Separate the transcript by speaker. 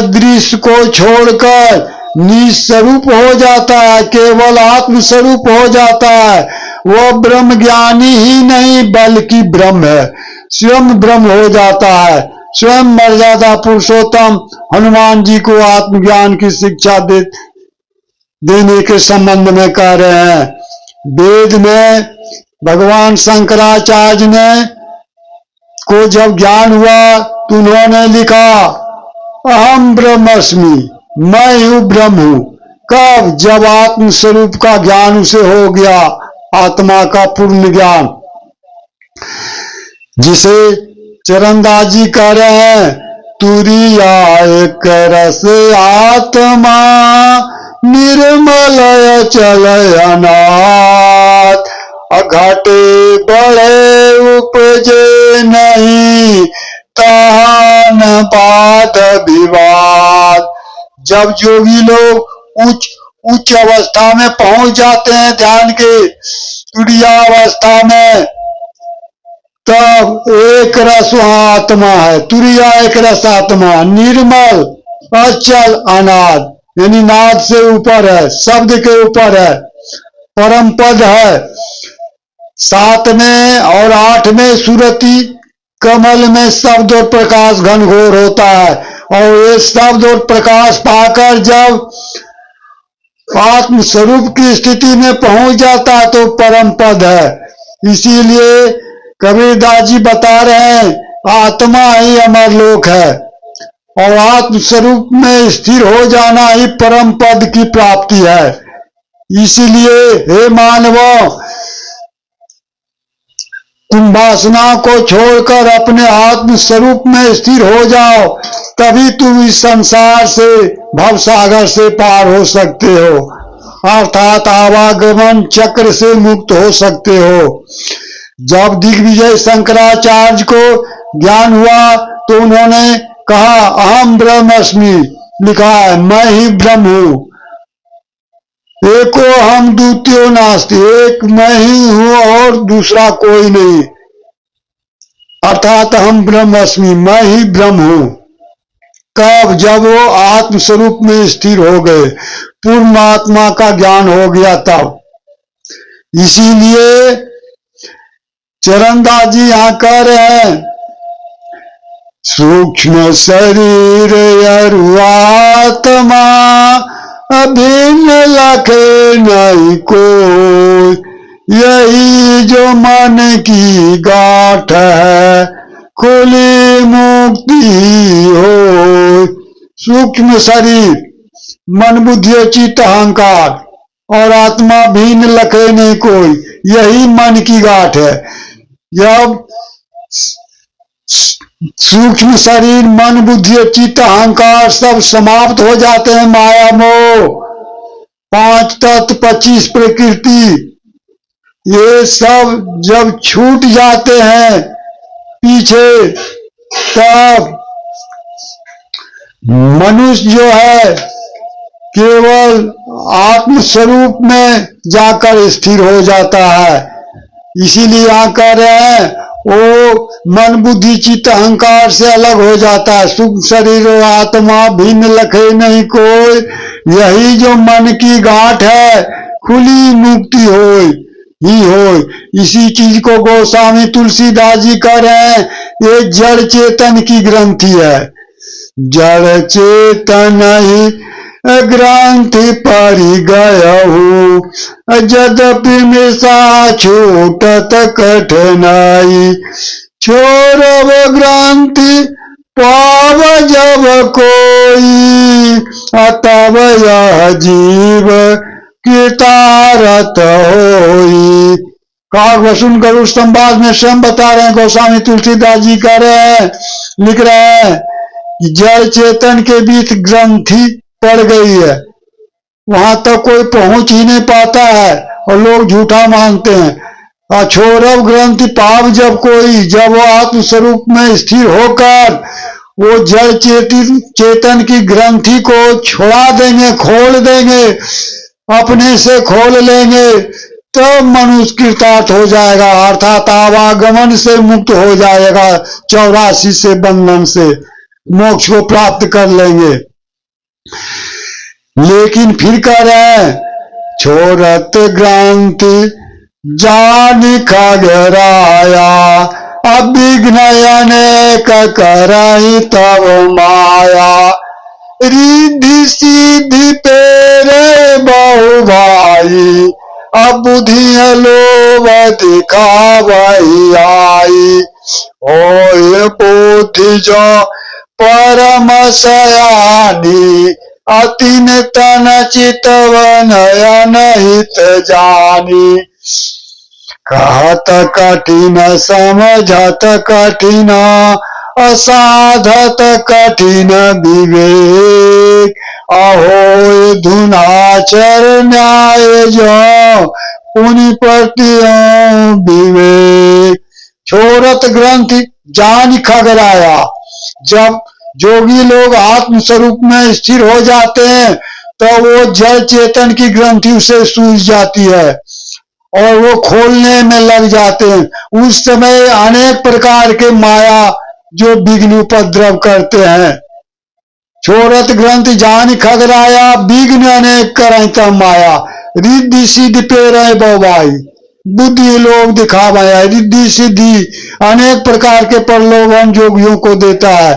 Speaker 1: दृश्य को छोड़कर निस्वरूप हो जाता है, केवल आत्म स्वरूप हो जाता है। वह ब्रह्म ज्ञानी ही नहीं बल्कि ब्रह्म है, स्वयं ब्रह्म हो जाता है। स्वयं मर्यादा पुरुषोत्तम हनुमान जी को आत्मज्ञान की शिक्षा देने के संबंध में कह रहे हैं। वेद में भगवान शंकराचार्य ने को जब ज्ञान हुआ तो उन्होंने लिखा अहम ब्रह्मस्मि, मैं हूं ब्रह्म हूं। कब? जब आत्म स्वरूप का ज्ञान उसे हो गया, आत्मा का पूर्ण ज्ञान, जिसे चरणदास जी कह रहे हैं तुरिया एक रस आत्मा निर्मल चल अनाथ, घटे बड़े उपजे नहीं तहन बात विवाद। जब योगी लोग उच्च अवस्था में पहुंच जाते हैं, ध्यान के तुरिया अवस्था में, तब एक रस आत्मा है। तुरिया एक रस आत्मा, निर्मल अचल अनाद, यानी नाद से ऊपर है, शब्द के ऊपर है, परम पद है। 7वें और 8वें सुरति कमल में शब्द और प्रकाश घनघोर होता है, और ये शब्द और प्रकाश पाकर जब आत्म स्वरूप की स्थिति में पहुंच जाता है तो परम पद है। इसीलिए कबीरदास जी बता रहे हैं आत्मा ही अमरलोक है, और आत्म स्वरूप में स्थिर हो जाना ही परम पद की प्राप्ति है। इसीलिए हे मानवों, तुम वासना को छोड़कर अपने आत्म स्वरूप में स्थिर हो जाओ, तभी तुम इस संसार से, भवसागर से पार हो सकते हो, अर्थात आवागमन चक्र से मुक्त हो सकते हो। जब दिग्विजय शंकराचार्य को ज्ञान हुआ तो उन्होंने कहा अहम ब्रह्मस्मि, लिखा है मैं ही ब्रह्म हूं। एको हम द्वितीयो नास्ति, एक मैं ही हूं और दूसरा कोई नहीं, अर्थात हम ब्रह्मस्मि, मैं ही ब्रह्म हूं। कब? जब वो आत्म स्वरूप में स्थिर हो गए, पूर्ण आत्मा का ज्ञान हो गया तब। इसीलिए चरणदास जी यहां कह रहे हैं सूक्ष्म शरीर आत्मा अभिन्न लखे नहीं कोई, यही जो मन की गांठ है खुली मुक्ति हो। सूक्ष्म शरीर, मन बुद्धि चित्त अहंकार और आत्मा भिन्न लखे नहीं कोई, यही मन की गांठ है। जब सूक्ष्म शरीर, मन बुद्धि चित्त अहंकार सब समाप्त हो जाते हैं, माया मोह, 5 तत्व 25 प्रकृति, ये सब जब छूट जाते हैं पीछे, तब मनुष्य जो है केवल आत्म स्वरूप में जाकर स्थिर हो जाता है। इसीलिए यहाँ कह रहे हैं वो मन बुद्धि चित्त अहंकार से अलग हो जाता है। सूक्ष्म शरीर और आत्मा भिन्न लखे नहीं कोई, यही जो मन की गांठ है खुली मुक्ति होय ही होय। इसी चीज को गोस्वामी तुलसीदास जी कह रहे हैं ये जड़ चेतन की ग्रंथि है। जड़ चेतन ही ग्रंथि परि गयहु, यद्यपि मिसा छूटत कठिनाई, छोड़ब ग्रंथि पाव जब कोई, तब यह जीव कृतारत होई। काग वसुन गरुड़ संवाद में स्वयं बता रहे हैं, गोस्वामी तुलसीदास जी कह रहे हैं, लिख रहे हैं कि जड़ चेतन के बीच ग्रंथि पड़ गई है, वहां तक कोई पहुंच ही नहीं पाता है और लोग झूठा मानते हैं। छोड़ब ग्रंथि पाव जब कोई, जब वो आत्म स्वरूप में स्थिर होकर वो जड़ चेतन की ग्रंथि को छोड़ा देंगे, खोल देंगे, अपने से खोल लेंगे, तब मनुष्य कृतार्थ हो जाएगा, अर्थात आवागमन से मुक्त हो जाएगा, 84 से बंधन से। मोक्ष को प्राप्त कर लेंगे। लेकिन फिर कह रहे हैं, छोड़त ग्रंथि जान खगराया, अविघ्न अनेक करहि तब माया, रिद्धि सिद्धि तेरे बहु भाई, अब बुद्धि लोभ दिखावही आई, होय बुद्धि जो परम सयानी, अतिन तन चितवन नयन हित जानी, कहत कठिन समझत कठिन, असाधत कठिन विवेक, अहो धुनाचर न्याय जो पुनि प्रतियो विवेक, छोड़त ग्रंथि जान खगराया। जब जोगी लोग आत्म स्वरूप में स्थिर हो जाते हैं तो वो जड़ चेतन की ग्रंथि उसे सूझ जाती है और वो खोलने में लग जाते हैं। उस समय अनेक प्रकार के माया जो विघ्न उपद्रव करते हैं। छोड़त ग्रंथि जान खगराया, विघ्न अनेक करहि तब माया, रिद्धि सिद्धि पेरहि बहु भाई, बुद्धि लोभ दिखावा है। रिद्धि सिद्धि अनेक प्रकार के प्रलोभन जोगियों को देता है।